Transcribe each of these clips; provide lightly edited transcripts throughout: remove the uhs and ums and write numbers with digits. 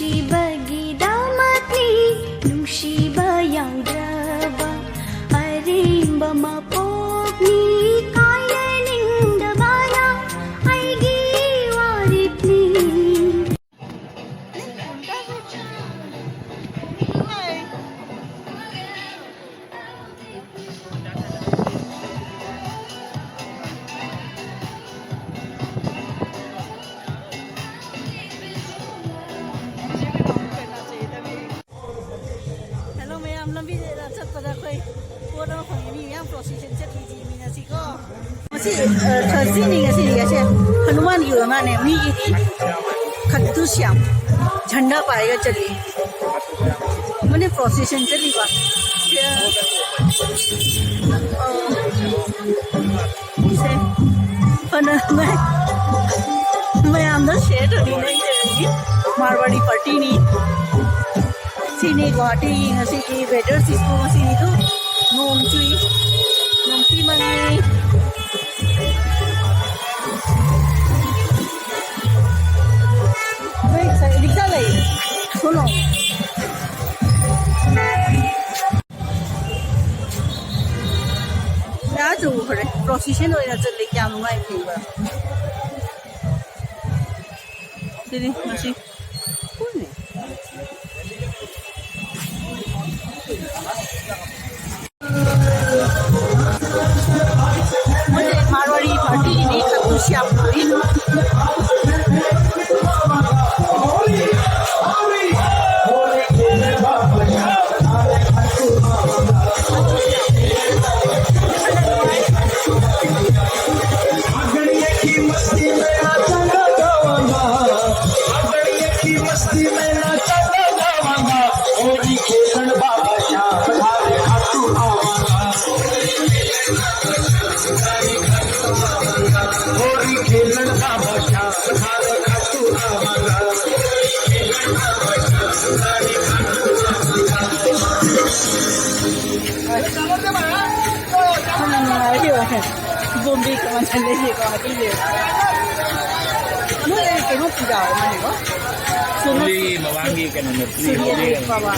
ꯅꯨꯡꯁꯤꯕꯒꯤꯗꯃꯛꯅꯤ ꯅꯨꯡꯁꯤꯕ ꯌꯥꯎꯗ꯭ꯔꯕ ꯑꯔꯦꯝꯕ ꯃꯄꯣꯛꯅꯤ ꯀꯥꯏꯅꯅꯤꯡꯗꯕꯅ ꯑꯩꯒꯤ ꯋꯥꯔꯦꯞꯅꯤ Hello ma'am, lambi da chappada khoi photo khoi mi yang procession chat ji mi na si ko masi Thursday ni ngasi ni ase Hanuman yu ma ne mi gi khattu syam झंडा पाएगा चलिए मैंने procession चली बा मैं अंदर share नहीं करेंगी मारवाड़ी पार्टी नहीं sini Guwahati ngasi ki weather sispo sini tu nong ti mani wait saya dikta lai suno ya jo khare procession hoina challe kya nungai phiba sini ngasi मुझे मारवाड़ी पार्टी की खत्तू Shyam Zombie kaman chale ye ko ati ye ano ye ke no pida mane ko suli mawangi ke no suli ye baba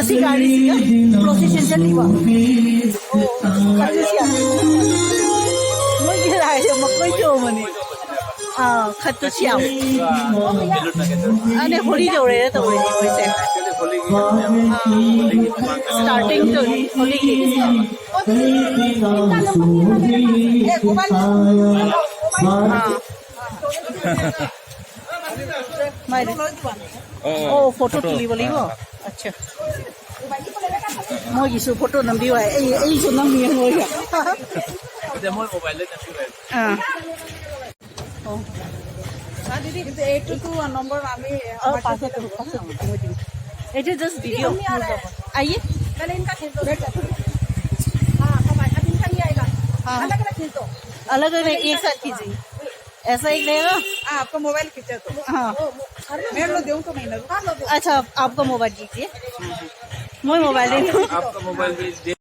si gari siya procession chali ba khatu siya moi ki lai se makoi jo mani khatu siya ane holi jo re to we ni se starting to holi ki oh photo tuli boli bo अच्छा moi gi su photo nam bi wa ei su nam mi ngoi ya de moi mobile le nabi wa oh sa didi কিন্তু এইটুকু নম্বর আমি और पासे तो it is just video आइए मैंने इनका खींच दो हां कमाई अब इनका नहीं आएगा अलग अलग खींच दो अलग अलग एक साथ कीजिए ऐसा एक रहेगा आपका मोबाइल खींचे तो हाँ मैं लो दूं तो मैं ना अच्छा आपका मोबाइल दीजिए मैं मोबाइल दे दूँ आपका मोबाइल भी